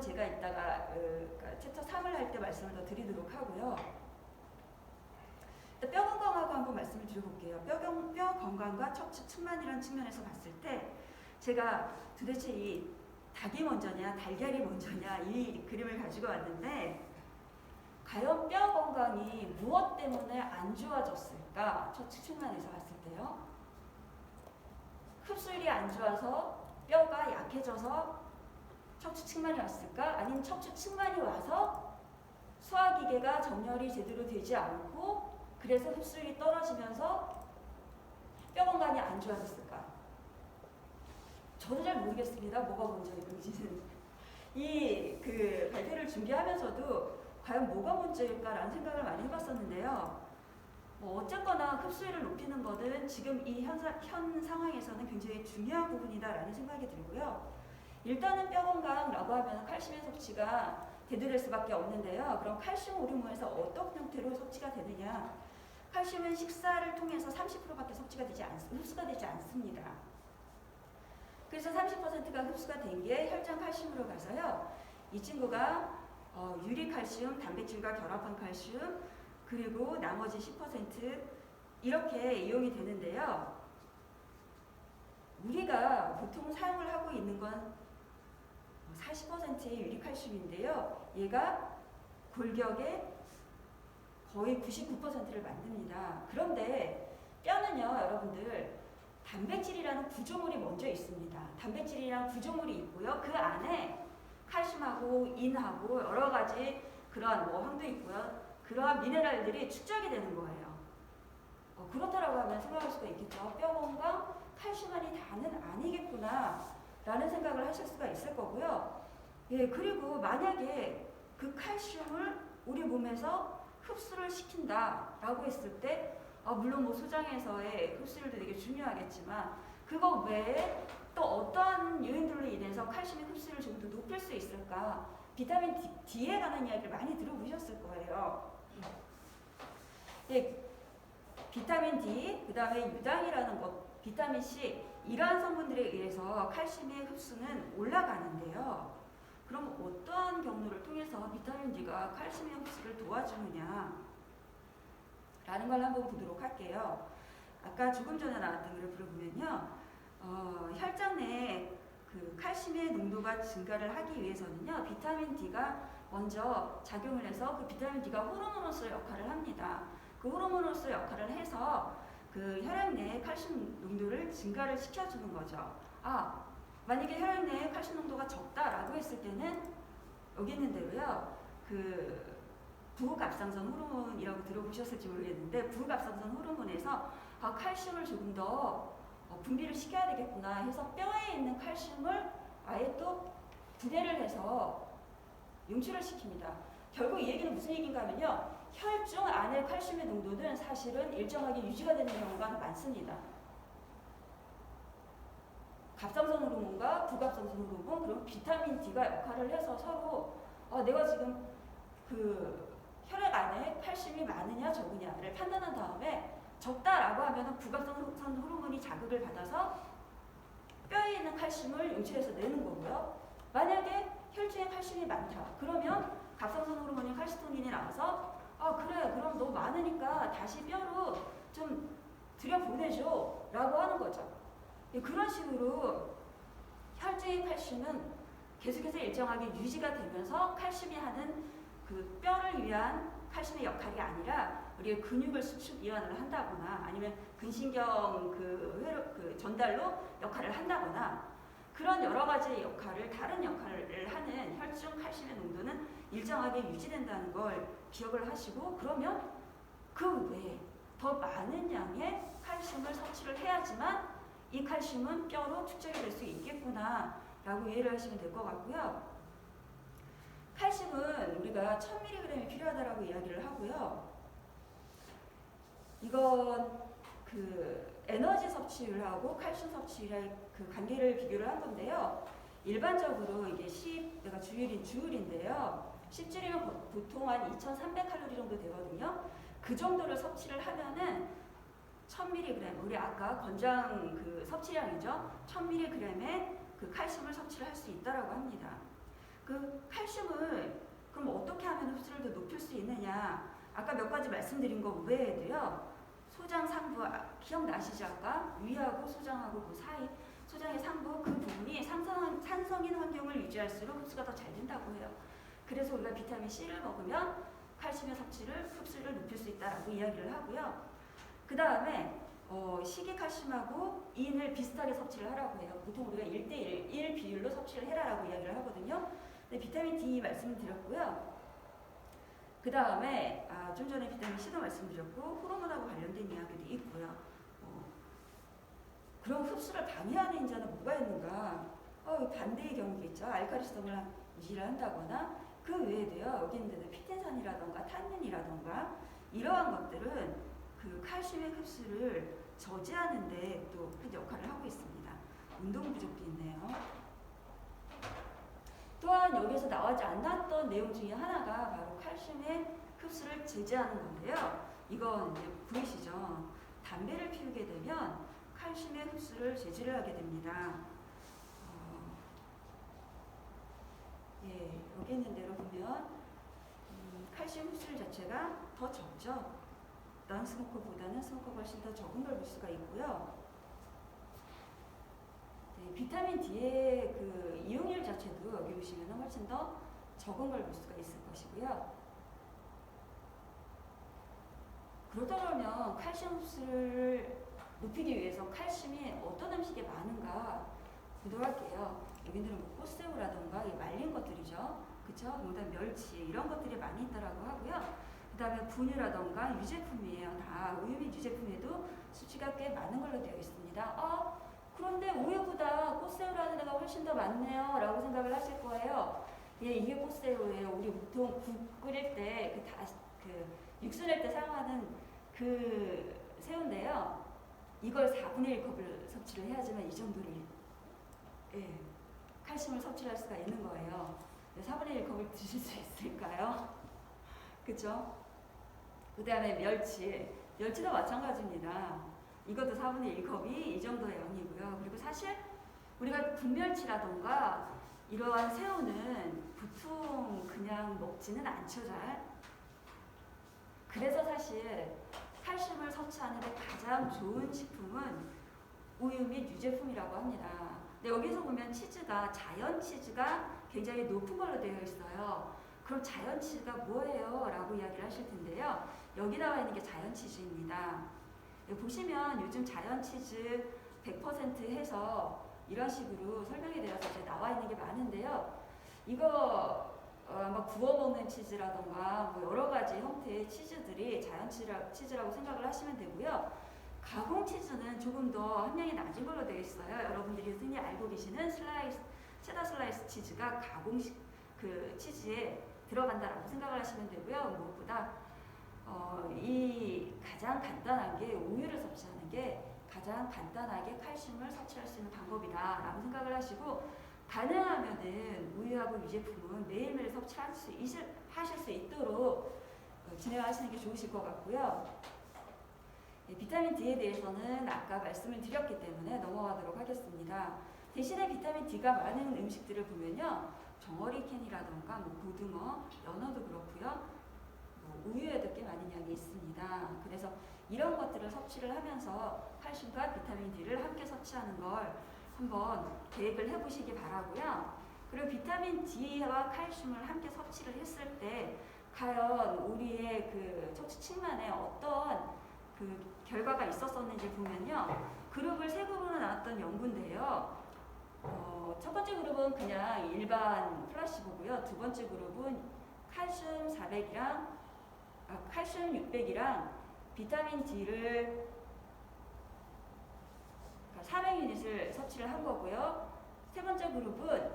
제가 이따가 그러니까 챕터 3을 할 때 말씀을 더 드리도록 하고요. 뼈 건강하고 한번 말씀을 드려볼게요. 뼈 건강과 척추 측만이라는 측면에서 봤을 때 제가 도대체 이 닭이 먼저냐 달걀이 먼저냐 이 그림을 가지고 왔는데 과연 뼈 건강이 무엇 때문에 안 좋아졌을까? 척추 측만에서 봤을 때요. 흡수율이 안 좋아서 뼈가 약해져서 척추 측만이 왔을까? 아니면 척추 측만이 와서 소화기계가 정렬이 제대로 되지 않고 그래서 흡수율이 떨어지면서 뼈 건강이 안 좋아졌을까? 저도 잘 모르겠습니다. 뭐가 먼저인지는. 이 발표를 준비하면서도 과연 뭐가 문제일까라는 생각을 많이 해봤었는데요. 어쨌거나 흡수율을 높이는 것은 지금 이 현 상황에서는 굉장히 중요한 부분이다라는 생각이 들고요. 일단은 뼈 건강이라고 하면 칼슘의 섭취가 대두될 수밖에 없는데요. 그럼 칼슘 호르몬에서 어떤 형태로 섭취가 되느냐? 칼슘은 식사를 통해서 30%밖에 흡수가 되지 않습니다. 그래서 30%가 흡수가 된 게 혈장 칼슘으로 가서요. 이 친구가 유리칼슘, 단백질과 결합한 칼슘, 그리고 나머지 10% 이렇게 이용이 되는데요. 우리가 보통 사용을 하고 있는 건 40%의 유리칼슘인데요. 얘가 골격의 거의 99%를 만듭니다. 그런데 뼈는요, 여러분들 단백질이라는 구조물이 먼저 있습니다. 단백질이라는 구조물이 있고요. 그 안에 칼슘하고 인하고 여러 가지 그러한 황도 있고요. 그러한 미네랄들이 축적이 되는 거예요. 그렇다라고 하면 생각할 수가 있겠죠. 뼈 건강, 칼슘만이 다는 아니겠구나 라는 생각을 하실 수가 있을 거고요. 예, 그리고 만약에 그 칼슘을 우리 몸에서 흡수를 시킨다라고 했을 때 물론 소장에서의 흡수율도 되게 중요하겠지만 그거 외에 또 어떠한 요인들로 인해서 칼슘의 흡수율을 좀 더 높일 수 있을까? 비타민 D에 관한 이야기를 많이 들어보셨을 거예요. 네, 비타민 D, 그 다음에 유당이라는 것, 비타민 C 이러한 성분들에 의해서 칼슘의 흡수는 올라가는데요. 그럼 어떠한 경로를 통해서 비타민 D가 칼슘의 흡수를 도와주느냐 라는 걸 한번 보도록 할게요. 아까 조금 전에 나왔던 글을 보면요. 혈장 내에 칼슘의 농도가 증가를 하기 위해서는요. 비타민 D가 먼저 작용을 해서 그 비타민 D가 호르몬으로서 역할을 합니다. 그 호르몬으로서 역할을 해서 그 혈액 내에 칼슘 농도를 증가를 시켜주는 거죠. 만약에 혈액 내에 칼슘 농도가 적다라고 했을 때는 여기 있는 대로요. 부각상선 호르몬이라고 들어보셨을지 모르겠는데 부각상선 호르몬에서 칼슘을 조금 더 분비를 시켜야 되겠구나 해서 뼈에 있는 칼슘을 아예 또 분해를 해서 용출을 시킵니다. 결국 이 얘기는 무슨 얘기인가 하면요. 혈중 안에 칼슘의 농도는 사실은 일정하게 유지가 되는 경우가 많습니다. 갑상선 호르몬과 부갑상선 호르몬 그리고 비타민 D가 역할을 해서 서로 내가 지금 혈액 안에 칼슘이 많으냐 적으냐를 판단한 다음에 적다라고 하면 부갑상선 호르몬이 자극을 받아서 뼈에 있는 칼슘을 용출해서 내는 거고요. 만약에 혈중에 칼슘이 많다. 그러면 갑상선 호르몬인 칼시토닌이 나와서 그래 그럼 너 많으니까 다시 뼈로 좀 들여보내줘 라고 하는 거죠. 그런 식으로 혈중의 칼슘은 계속해서 일정하게 유지가 되면서 칼슘이 하는 뼈를 위한 칼슘의 역할이 아니라 우리의 근육을 수축 이완을 한다거나 아니면 근신경 전달로 역할을 한다거나 그런 여러 가지 역할을 다른 역할을 하는 혈중 칼슘의 농도는 일정하게 유지된다는 걸 기억을 하시고 그러면 그 외에 더 많은 양의 칼슘을 섭취를 해야지만 이 칼슘은 뼈로 축적이 될 수 있겠구나 라고 이해를 하시면 될 것 같고요. 칼슘은 우리가 1000mg이 필요하다라고 이야기를 하고요. 이건 에너지 섭취율하고 칼슘 섭취율의 관계를 비교를 한 건데요. 일반적으로 이게 내가 주율인데요. 10줄이면 보통 한 2300칼로리 정도 되거든요. 그 정도를 섭취를 하면은 1000mg, 우리 아까 권장 섭취량이죠. 1000mg의 칼슘을 섭취를 할 수 있다라고 합니다. 그 칼슘을 그럼 어떻게 하면 흡수를 더 높일 수 있느냐? 아까 몇 가지 말씀드린 거 외에도요. 소장 상부 기억나시죠? 아까 위하고 소장하고 그 사이 소장의 상부 그 부분이 산성인 환경을 유지할수록 흡수가 더 잘 된다고 해요. 그래서 우리가 비타민 C를 먹으면 칼슘의 흡수를 높일 수 있다라고 이야기를 하고요. 그 다음에 식이칼슘하고 인을 비슷하게 섭취를 하라고 해요. 보통 우리가 1대1 1 비율로 섭취를 해라라고 이야기를 하거든요. 근데 비타민 D 말씀을 드렸고요. 그 다음에 좀 전에 비타민 C도 말씀드렸고 호르몬하고 관련된 이야기도 있고요. 그럼 흡수를 방해하는 인자는 뭐가 있는가? 반대의 경우겠죠. 알카리성을 유지를 한다거나 그 외에도요. 여기 있는 피텐산이라던가 탄닌이라던가 이러한 것들은 그 칼슘의 흡수를 저지하는 데 또 큰 역할을 하고 있습니다. 운동 부족도 있네요. 또한 여기서 나오지 않았던 내용 중에 하나가 바로 칼슘의 흡수를 제재하는 건데요. 이건 이제 보이시죠? 담배를 피우게 되면 칼슘의 흡수를 제지를 하게 됩니다. 여기 있는 대로 보면 칼슘 흡수율 자체가 더 적죠. 넌스모커보다는 스모커가 훨씬 더 적은 걸 볼 수가 있고요. 비타민 D의 그 이용률 자체도 여기 보시면 훨씬 더 적은 걸 볼 수가 있을 것이고요. 그러다 보면 칼슘 흡수를 높이기 위해서 칼슘이 어떤 음식에 많은가 보도록 할게요. 여기는 뭐 꽃새우라던가 말린 것들이죠. 그쵸? 그다음 멸치 이런 것들이 많이 있다라고 하고요. 그 다음에 분유라던가 유제품이에요. 다 우유 및 유제품에도 수치가 꽤 많은 걸로 되어 있습니다. 그런데 우유보다 꽃새우라는 애가 훨씬 더 많네요 라고 생각을 하실 거예요. 이게 꽃새우예요. 우리 보통 국 끓일 때 육수 낼 때 사용하는 그 새우인데요. 이걸 4분의 1컵을 섭취를 해야지만 이 정도를 칼슘을 섭취할 수가 있는 거예요. 4분의 1컵을 드실 수 있을까요? 그쵸? 그 다음에 멸치도 마찬가지입니다. 이것도 4분의 1컵이 이 정도의 양이고요. 그리고 사실 우리가 분멸치라던가 이러한 새우는 보통 그냥 먹지는 않죠, 잘. 그래서 사실 칼슘을 섭취하는 데 가장 좋은 식품은 우유 및 유제품이라고 합니다. 근데 여기서 보면 자연 치즈가 굉장히 높은 걸로 되어 있어요. 그럼 자연 치즈가 뭐예요? 라고 이야기를 하실 텐데요. 여기 나와 있는 게 자연 치즈입니다. 보시면 요즘 자연 치즈 100% 해서 이런 식으로 설명이 되어서 이제 나와 있는 게 많은데요. 이거 아마 구워 먹는 치즈라던가 뭐 여러 가지 형태의 치즈들이 자연 치즈라고 생각을 하시면 되고요. 가공 치즈는 조금 더 함량이 낮은 걸로 되어 있어요. 여러분들이 흔히 알고 계시는 체다 슬라이스 치즈가 가공식 그 치즈에 들어간다라고 생각을 하시면 되고요. 무엇보다 이 가장 간단한 게 우유를 섭취하는 게 가장 간단하게 칼슘을 섭취할 수 있는 방법이다라고 생각을 하시고 가능하면은 우유하고 유제품은 매일매일 섭취하실 수 있도록 진행하시는 게 좋으실 것 같고요. 비타민 D에 대해서는 아까 말씀을 드렸기 때문에 넘어가도록 하겠습니다. 대신에 비타민 D가 많은 음식들을 보면요. 정어리 캔이라던가 고등어, 연어도 그렇고요. 우유에도 꽤 많은 양이 있습니다. 그래서 이런 것들을 섭취를 하면서 칼슘과 비타민 D를 함께 섭취하는 걸 한번 계획을 해보시기 바라고요. 그리고 비타민 D와 칼슘을 함께 섭취를 했을 때 과연 우리의 그 척추측만에 어떤 그 결과가 있었었는지 보면요. 그룹을 세 그룹으로 나눴던 연구인데요. 첫 번째 그룹은 그냥 일반 플라시보고요. 두 번째 그룹은 칼슘 600이랑 비타민 D를 400유닛을 섭취를 한 거고요. 세 번째 그룹은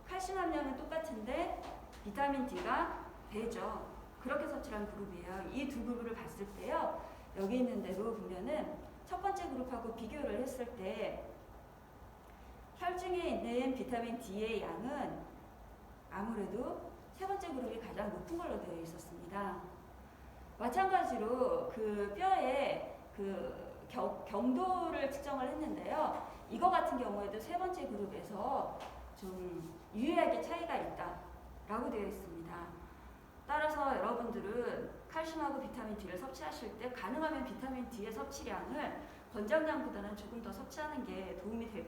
칼슘 함량은 똑같은데 비타민 D가 배죠. 그렇게 섭취를 한 그룹이에요. 이 두 그룹을 봤을 때요. 여기 있는 대로 보면은 첫 번째 그룹하고 비교를 했을 때 혈중에 있는 비타민 D의 양은 아무래도 세 번째 그룹이 가장 높은 걸로 되어 있었습니다. 마찬가지로 그 뼈의 그 경도를 측정을 했는데요. 이거 같은 경우에도 세 번째 그룹에서 좀 유의하게 차이가 있다. 라고 되어 있습니다. 따라서 여러분들은 칼슘하고 비타민 D를 섭취하실 때 가능하면 비타민 D의 섭취량을 권장량보다는 조금 더 섭취하는 게 도움이 될